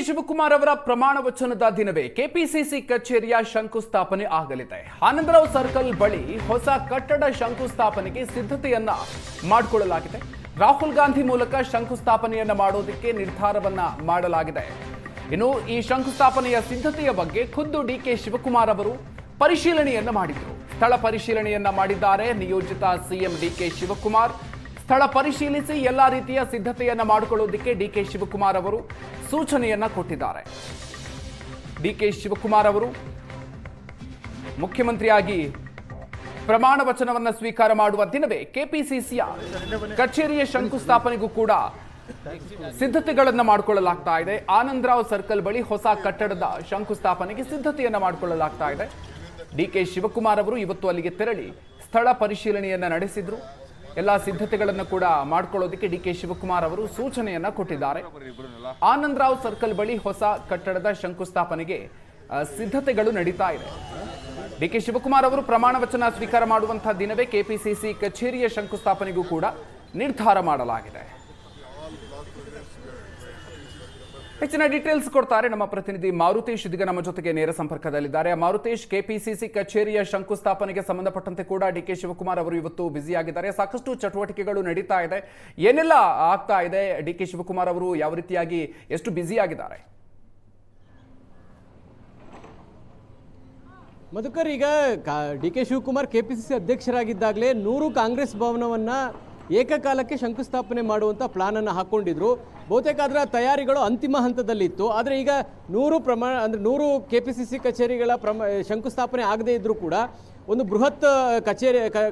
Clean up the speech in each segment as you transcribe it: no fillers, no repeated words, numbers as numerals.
ಶಿವಕುಮಾರ್ ಅವರ ಪ್ರಮಾಣ ವಚನದ ದಿನವೇ ಕೆಪಿಸಿಸಿ ಕಚೇರಿಯ ಶಂಕುಸ್ಥಾಪನೆ ಆಗಲಿದೆ. ಆನಂದರಾವ್ ಸರ್ಕಲ್ ಬಳಿ ಹೊಸ ಕಟ್ಟಡ ಶಂಕುಸ್ಥಾಪನೆಗೆ ಸಿದ್ಧತೆಯನ್ನ ಮಾಡಿಕೊಳ್ಳಲಾಗಿದೆ. ರಾಹುಲ್ ಗಾಂಧಿ ಮೂಲಕ ಶಂಕುಸ್ಥಾಪನೆಯನ್ನ ಮಾಡೋದಕ್ಕೆ ನಿರ್ಧಾರವನ್ನ ಮಾಡಲಾಗಿದೆ. ಇನ್ನು ಈ ಶಂಕುಸ್ಥಾಪನೆಯ ಸಿದ್ಧತೆಯ ಬಗ್ಗೆ ಖುದ್ದು ಡಿಕೆ ಶಿವಕುಮಾರ್ ಅವರು ಪರಿಶೀಲನೆಯನ್ನ ಮಾಡಿದ್ರು. ಸ್ಥಳ ಪರಿಶೀಲನೆಯನ್ನ ಮಾಡಿದ್ದಾರೆ ನಿಯೋಜಿತ ಸಿಎಂ ಡಿಕೆ ಶಿವಕುಮಾರ್. ಸ್ಥಳ ಪರಿಶೀಲಿಸಿ ಎಲ್ಲಾ ರೀತಿಯ ಸಿದ್ಧತೆಯನ್ನ ಮಾಡಿಕೊಳ್ಳೋದಕ್ಕೆ ಡಿಕೆ ಶಿವಕುಮಾರ್ ಅವರು ಸೂಚನೆಯನ್ನ ಕೊಟ್ಟಿದ್ದಾರೆ. ಡಿಕೆ ಶಿವಕುಮಾರ್ ಅವರು ಮುಖ್ಯಮಂತ್ರಿಯಾಗಿ ಪ್ರಮಾಣ ವಚನವನ್ನ ಸ್ವೀಕಾರ ಮಾಡುವ ದಿನವೇ ಕೆಪಿಸಿಸಿಯ ಕಚೇರಿಯ ಶಂಕುಸ್ಥಾಪನೆಗೂ ಕೂಡ ಸಿದ್ಧತೆಗಳನ್ನ ಮಾಡಿಕೊಳ್ಳಲಾಗ್ತಾ ಇದೆ. ಆನಂದರಾವ್ ಸರ್ಕಲ್ ಬಳಿ ಹೊಸ ಕಟ್ಟಡದ ಶಂಕುಸ್ಥಾಪನೆಗೆ ಸಿದ್ಧತೆಯನ್ನ ಮಾಡಿಕೊಳ್ಳಲಾಗ್ತಾ ಇದೆ. ಡಿಕೆ ಶಿವಕುಮಾರ್ ಅವರು ಇವತ್ತು ಅಲ್ಲಿಗೆ ತೆರಳಿ ಸ್ಥಳ ಪರಿಶೀಲನೆಯನ್ನ ನಡೆಸಿದ್ರು. ಎಲ್ಲ ಸಿದ್ಧತೆಗಳನ್ನು ಕೂಡ ಮಾಡಿಕೊಳ್ಳೋದಕ್ಕೆ ಡಿಕೆ ಶಿವಕುಮಾರ್ ಅವರು ಸೂಚನೆಯನ್ನ ಕೊಟ್ಟಿದ್ದಾರೆ. ಆನಂದರಾವ್ ಸರ್ಕಲ್ ಬಳಿ ಹೊಸ ಕಟ್ಟಡದ ಶಂಕುಸ್ಥಾಪನೆಗೆ ಸಿದ್ಧತೆಗಳು ನಡೀತಾ ಇದೆ. ಡಿಕೆ ಶಿವಕುಮಾರ್ ಅವರು ಪ್ರಮಾಣ ವಚನ ಸ್ವೀಕಾರ ಮಾಡುವಂತಹ ದಿನವೇ ಕೆಪಿಸಿಸಿ ಕಚೇರಿಯ ಶಂಕುಸ್ಥಾಪನೆಗೂ ಕೂಡ ನಿರ್ಧಾರ ಮಾಡಲಾಗಿದೆ. ಹೆಚ್ಚಿನ ಡೀಟೇಲ್ಸ್ ಕೊಡ್ತಾರೆ ನಮ್ಮ ಪ್ರತಿನಿಧಿ ಮಾರುತೇಶ್. ಇದೀಗ ನಮ್ಮ ಜೊತೆಗೆ ನೇರ ಸಂಪರ್ಕದಲ್ಲಿದ್ದಾರೆ. ಮಾರುತೇಶ್, ಕೆಪಿಸಿಸಿ ಕಚೇರಿಯ ಶಂಕುಸ್ಥಾಪನೆಗೆ ಸಂಬಂಧಪಟ್ಟಂತೆ ಕೂಡ ಡಿಕೆ ಶಿವಕುಮಾರ್ ಅವರು ಇವತ್ತು ಬ್ಯುಸಿಯಾಗಿದ್ದಾರೆ. ಸಾಕಷ್ಟು ಚಟುವಟಿಕೆಗಳು ನಡೀತಾ ಇದೆ. ಏನೆಲ್ಲ ಆಗ್ತಾ ಇದೆ? ಡಿಕೆ ಶಿವಕುಮಾರ್ ಅವರು ಯಾವ ರೀತಿಯಾಗಿ ಎಷ್ಟು ಬ್ಯುಸಿ ಆಗಿದ್ದಾರೆ? ಮಧುಕರ್, ಈಗ ಡಿಕೆ ಶಿವಕುಮಾರ್ ಕೆಪಿಸಿಸಿ ಅಧ್ಯಕ್ಷರಾಗಿದ್ದಾಗಲೇ 100 ಕಾಂಗ್ರೆಸ್ ಭವನವನ್ನ ಏಕಕಾಲಕ್ಕೆ ಶಂಕುಸ್ಥಾಪನೆ ಮಾಡುವಂಥ ಪ್ಲಾನನ್ನು ಹಾಕ್ಕೊಂಡಿದ್ರು. ಬಹುತೇಕ ಅದರ ತಯಾರಿಗಳು ಅಂತಿಮ ಹಂತದಲ್ಲಿತ್ತು. ಆದರೆ ಈಗ 100 ಕೆಪಿಸಿಸಿ ಕಚೇರಿಗಳ ಶಂಕುಸ್ಥಾಪನೆ ಆಗದೇ ಇದ್ದರೂ ಕೂಡ ಒಂದು ಬೃಹತ್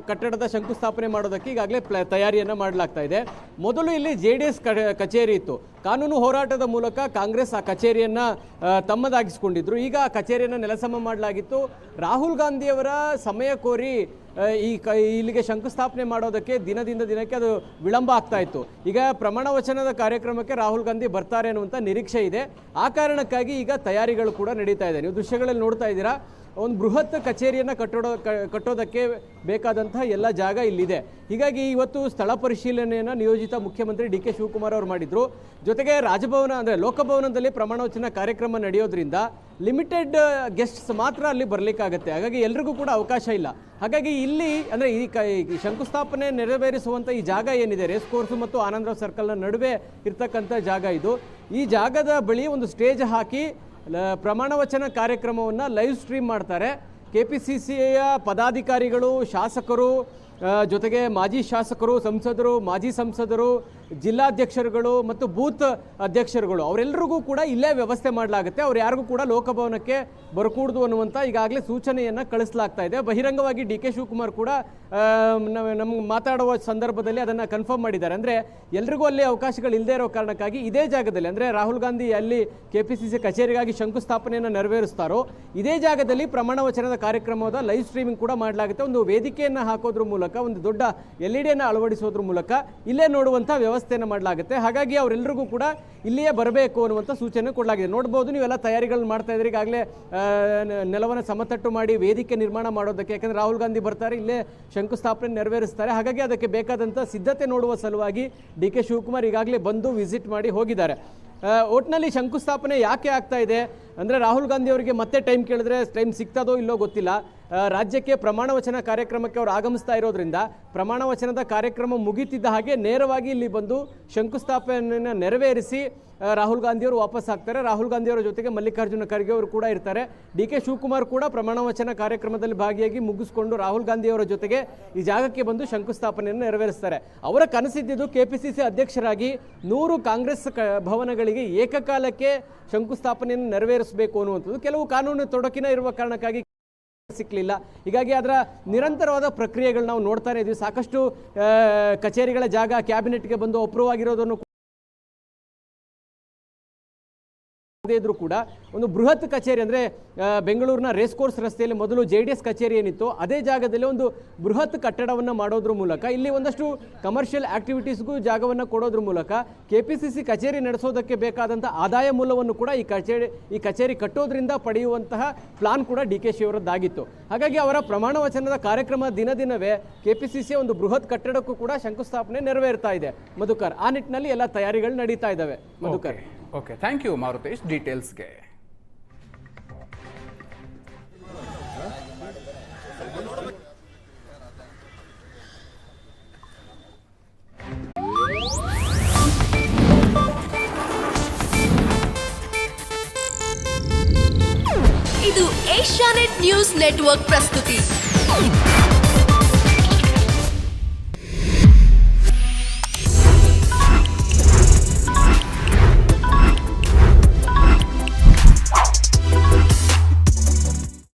ಕಟ್ಟಡದ ಶಂಕುಸ್ಥಾಪನೆ ಮಾಡೋದಕ್ಕೆ ಈಗಾಗಲೇ ತಯಾರಿಯನ್ನು ಮಾಡಲಾಗ್ತಾ ಇದೆ. ಮೊದಲು ಇಲ್ಲಿ JDS ಕಚೇರಿ ಇತ್ತು. ಕಾನೂನು ಹೋರಾಟದ ಮೂಲಕ ಕಾಂಗ್ರೆಸ್ ಆ ಕಚೇರಿಯನ್ನು ತಮ್ಮದಾಗಿಸ್ಕೊಂಡಿದ್ರು. ಈಗ ಆ ಕಚೇರಿಯನ್ನು ನೆಲಸಮ ಮಾಡಲಾಗಿತ್ತು. ರಾಹುಲ್ ಗಾಂಧಿಯವರ ಸಮಯ ಕೋರಿ ಇಲ್ಲಿಗೆ ಶಂಕುಸ್ಥಾಪನೆ ಮಾಡೋದಕ್ಕೆ ದಿನದಿಂದ ದಿನಕ್ಕೆ ಅದು ವಿಳಂಬ ಆಗ್ತಾ ಇತ್ತು. ಈಗ ಪ್ರಮಾಣ ವಚನದ ಕಾರ್ಯಕ್ರಮಕ್ಕೆ ರಾಹುಲ್ ಗಾಂಧಿ ಬರ್ತಾರೆ ಅನ್ನುವಂಥ ನಿರೀಕ್ಷೆ ಇದೆ. ಆ ಕಾರಣಕ್ಕಾಗಿ ಈಗ ತಯಾರಿಗಳು ಕೂಡ ನಡೀತಾ ಇದೆ. ನೀವು ದೃಶ್ಯಗಳಲ್ಲಿ ನೋಡ್ತಾ ಇದ್ದೀರಾ, ಒಂದು ಬೃಹತ್ ಕಚೇರಿಯನ್ನು ಕಟ್ಟೋದಕ್ಕೆ ಬೇಕಾದಂತಹ ಎಲ್ಲ ಜಾಗ ಇಲ್ಲಿದೆ. ಹೀಗಾಗಿ ಇವತ್ತು ಸ್ಥಳ ಪರಿಶೀಲನೆಯನ್ನು ನಿಯೋಜಿತ ಮುಖ್ಯಮಂತ್ರಿ ಡಿಕೆ ಶಿವಕುಮಾರ್ ಅವರು ಮಾಡಿದ್ರು. ಜೊತೆಗೆ ರಾಜಭವನ ಅಂದರೆ ಲೋಕಭವನದಲ್ಲಿ ಪ್ರಮಾಣ ವಚನ ಕಾರ್ಯಕ್ರಮ ನಡೆಯೋದ್ರಿಂದ ಲಿಮಿಟೆಡ್ ಗೆಸ್ಟ್ಸ್ ಮಾತ್ರ ಅಲ್ಲಿ ಬರಲಿಕ್ಕಾಗತ್ತೆ. ಹಾಗಾಗಿ ಎಲ್ರಿಗೂ ಕೂಡ ಅವಕಾಶ ಇಲ್ಲ. ಹಾಗಾಗಿ ಇಲ್ಲಿ ಅಂದರೆ ಈ ಶಂಕುಸ್ಥಾಪನೆ ನೆರವೇರಿಸುವಂಥ ಈ ಜಾಗ ಏನಿದೆ, ರೇಸ್ ಕೋರ್ಸ್ ಮತ್ತು ಆನಂದರಾವ್ ಸರ್ಕಲ್ನ ನಡುವೆ ಇರ್ತಕ್ಕಂಥ ಜಾಗ ಇದು. ಈ ಜಾಗದ ಬಳಿ ಒಂದು ಸ್ಟೇಜ್ ಹಾಕಿ ಪ್ರಮಾಣ ವಚನ ಕಾರ್ಯಕ್ರಮವನ್ನು ಲೈವ್ ಸ್ಟ್ರೀಮ್ ಮಾಡ್ತಾರೆ. ಕೆಪಿಸಿಸಿಯ ಪದಾಧಿಕಾರಿಗಳು, ಶಾಸಕರು, ಜೊತೆಗೆ ಮಾಜಿ ಶಾಸಕರು, ಸಂಸದರು, ಮಾಜಿ ಸಂಸದರು, ಜಿಲ್ಲಾಧ್ಯಕ್ಷರುಗಳು ಮತ್ತು ಬೂತ್ ಅಧ್ಯಕ್ಷರುಗಳು ಅವರೆಲ್ಲರಿಗೂ ಕೂಡ ಇಲ್ಲೇ ವ್ಯವಸ್ಥೆ ಮಾಡಲಾಗುತ್ತೆ. ಅವ್ರು ಯಾರಿಗೂ ಕೂಡ ಲೋಕಭವನಕ್ಕೆ ಬರಕೂಡದು ಅನ್ನುವಂಥ ಈಗಾಗಲೇ ಸೂಚನೆಯನ್ನು ಕಳಿಸಲಾಗ್ತಾ ಇದೆ. ಬಹಿರಂಗವಾಗಿ ಡಿಕೆ ಶಿವಕುಮಾರ್ ಕೂಡ ನಮ್ಗೆ ಮಾತಾಡುವ ಸಂದರ್ಭದಲ್ಲಿ ಅದನ್ನು ಕನ್ಫರ್ಮ್ ಮಾಡಿದ್ದಾರೆ. ಅಂದರೆ ಎಲ್ರಿಗೂ ಅಲ್ಲಿ ಅವಕಾಶಗಳು ಇಲ್ಲದೆ ಇರೋ ಕಾರಣಕ್ಕಾಗಿ ಇದೇ ಜಾಗದಲ್ಲಿ, ಅಂದರೆ ರಾಹುಲ್ ಗಾಂಧಿ ಅಲ್ಲಿ ಕೆಪಿಸಿಸಿ ಕಚೇರಿಗಾಗಿ ಶಂಕುಸ್ಥಾಪನೆಯನ್ನು ನೆರವೇರಿಸ್ತಾರೋ ಇದೇ ಜಾಗದಲ್ಲಿ ಪ್ರಮಾಣ ವಚನದ ಕಾರ್ಯಕ್ರಮದ ಲೈವ್ ಸ್ಟ್ರೀಮಿಂಗ್ ಕೂಡ ಮಾಡಲಾಗುತ್ತೆ. ಒಂದು ವೇದಿಕೆಯನ್ನು ಹಾಕೋದ್ರ ಮೂಲಕ, ಒಂದು ದೊಡ್ಡ LED ಅಳವಡಿಸೋದ್ರ ಮೂಲಕ ಇಲ್ಲೇ ನೋಡುವಂಥ ವ್ಯವಸ್ಥೆಯನ್ನು ಮಾಡಲಾಗುತ್ತೆ. ಹಾಗಾಗಿ ಅವರೆಲ್ಲರಿಗೂ ಕೂಡ ಇಲ್ಲಿಯೇ ಬರಬೇಕು ಅನ್ನುವಂಥ ಸೂಚನೆ ಕೊಡಲಾಗಿದೆ. ನೋಡ್ಬೋದು, ನೀವೆಲ್ಲ ತಯಾರಿಗಳನ್ನ ಮಾಡ್ತಾ ಇದ್ರಿ. ಈಗಾಗಲೇ ನೆಲವನ್ನು ಸಮತಟ್ಟು ಮಾಡಿ ವೇದಿಕೆ ನಿರ್ಮಾಣ ಮಾಡೋದಕ್ಕೆ, ಯಾಕಂದರೆ ರಾಹುಲ್ ಗಾಂಧಿ ಬರ್ತಾರೆ, ಇಲ್ಲೇ ಶಂಕುಸ್ಥಾಪನೆ ನೆರವೇರಿಸ್ತಾರೆ. ಹಾಗಾಗಿ ಅದಕ್ಕೆ ಬೇಕಾದಂಥ ಸಿದ್ಧತೆ ನೋಡುವ ಸಲುವಾಗಿ ಡಿಕೆ ಶಿವಕುಮಾರ್ ಈಗಾಗಲೇ ಬಂದು ವಿಸಿಟ್ ಮಾಡಿ ಹೋಗಿದ್ದಾರೆ. ಒಟ್ಟಿನಲ್ಲಿ ಶಂಕುಸ್ಥಾಪನೆ ಯಾಕೆ ಆಗ್ತಾ ಇದೆ ಅಂದರೆ, ರಾಹುಲ್ ಗಾಂಧಿ ಅವರಿಗೆ ಮತ್ತೆ ಟೈಮ್ ಕೇಳಿದ್ರೆ ಟೈಮ್ ಸಿಗ್ತದೋ ಇಲ್ಲೋ ಗೊತ್ತಿಲ್ಲ. ರಾಜ್ಯಕ್ಕೆ ಪ್ರಮಾಣ ವಚನ ಕಾರ್ಯಕ್ರಮಕ್ಕೆ ಅವರು ಆಗಮಿಸ್ತಾ ಇರೋದ್ರಿಂದ ಪ್ರಮಾಣ ವಚನದ ಕಾರ್ಯಕ್ರಮ ಮುಗಿತಿದ್ದ ಹಾಗೆ ನೇರವಾಗಿ ಇಲ್ಲಿ ಬಂದು ಶಂಕುಸ್ಥಾಪನೆಯನ್ನು ನೆರವೇರಿಸಿ ರಾಹುಲ್ ಗಾಂಧಿಯವರು ವಾಪಸ್ ಆಗ್ತಾರೆ. ರಾಹುಲ್ ಗಾಂಧಿಯವರ ಜೊತೆಗೆ ಮಲ್ಲಿಕಾರ್ಜುನ ಖರ್ಗೆ ಅವರು ಕೂಡ ಇರ್ತಾರೆ. ಡಿಕೆ ಶಿವಕುಮಾರ್ ಕೂಡ ಪ್ರಮಾಣ ವಚನ ಕಾರ್ಯಕ್ರಮದಲ್ಲಿ ಭಾಗಿಯಾಗಿ ಮುಗಿಸ್ಕೊಂಡು ರಾಹುಲ್ ಗಾಂಧಿಯವರ ಜೊತೆಗೆ ಈ ಜಾಗಕ್ಕೆ ಬಂದು ಶಂಕುಸ್ಥಾಪನೆಯನ್ನು ನೆರವೇರಿಸ್ತಾರೆ. ಅವರ ಕನಸಿದ್ದಿದ್ದು ಕೆಪಿಸಿಸಿ ಅಧ್ಯಕ್ಷರಾಗಿ 100 ಕಾಂಗ್ರೆಸ್ ಭವನಗಳಿಗೆ ಏಕಕಾಲಕ್ಕೆ ಶಂಕುಸ್ಥಾಪನೆಯನ್ನು ನೆರವೇರಿಸಬೇಕು ಅನ್ನುವಂಥದ್ದು. ಕೆಲವು ಕಾನೂನು ತೊಡಕಿನ ಇರುವ ಕಾರಣಕ್ಕಾಗಿ ಸಿಕ್ಕಲಿಲ್ಲ. ಹೀಗಾಗಿ ಅದರ ನಿರಂತರವಾದ ಪ್ರಕ್ರಿಯೆಗಳು ನಾವು ನೋಡ್ತಾನೆ ಇದ್ವಿ. ಸಾಕಷ್ಟು ಕಚೇರಿಗಳ ಜಾಗ ಕ್ಯಾಬಿನೆಟ್ಗೆ ಬಂದು ಅಪ್ರೂವ್ ಆಗಿರೋದನ್ನು ಇದ್ರೂ ಕೂಡ ಒಂದು ಬೃಹತ್ ಕಚೇರಿ, ಅಂದರೆ ಬೆಂಗಳೂರಿನ ರೇಸ್ ಕೋರ್ಸ್ ರಸ್ತೆಯಲ್ಲಿ ಮೊದಲು JDS ಕಚೇರಿ ಏನಿತ್ತು ಅದೇ ಜಾಗದಲ್ಲಿ ಒಂದು ಬೃಹತ್ ಕಟ್ಟಡವನ್ನು ಮಾಡೋದ್ರ ಮೂಲಕ ಇಲ್ಲಿ ಒಂದಷ್ಟು ಕಮರ್ಷಿಯಲ್ ಆಕ್ಟಿವಿಟೀಸ್ಗೂ ಜಾಗವನ್ನು ಕೊಡೋದ್ರ ಮೂಲಕ ಕೆಪಿಸಿಸಿ ಕಚೇರಿ ನಡೆಸೋದಕ್ಕೆ ಬೇಕಾದಂಥ ಆದಾಯ ಮೂಲವನ್ನು ಕೂಡ ಈ ಕಚೇರಿ ಕಟ್ಟೋದ್ರಿಂದ ಪಡೆಯುವಂತಹ ಪ್ಲಾನ್ ಕೂಡ DK ಅವರದ್ದಾಗಿತ್ತು. ಹಾಗಾಗಿ ಅವರ ಪ್ರಮಾಣ ವಚನದ ಕಾರ್ಯಕ್ರಮ ದಿನವೇ ಕೆಪಿಸಿಸಿಯ ಒಂದು ಬೃಹತ್ ಕಟ್ಟಡಕ್ಕೂ ಕೂಡ ಶಂಕುಸ್ಥಾಪನೆ ನೆರವೇರ್ತಾ ಇದೆ. ಮಧುಕರ್, ಆ ನಿಟ್ಟಿನಲ್ಲಿ ಎಲ್ಲ ತಯಾರಿಗಳು ನಡೀತಾ ಇದ್ದಾವೆ. Madhukar. Okay, thank you Marutesh ಡೀಟೇಲ್ಸ್ಗೆ. ಇದು ಏಷ್ಯಾನೆಟ್ ನ್ಯೂಸ್ ನೆಟ್ವರ್ಕ್ ಪ್ರಸ್ತುತಿ.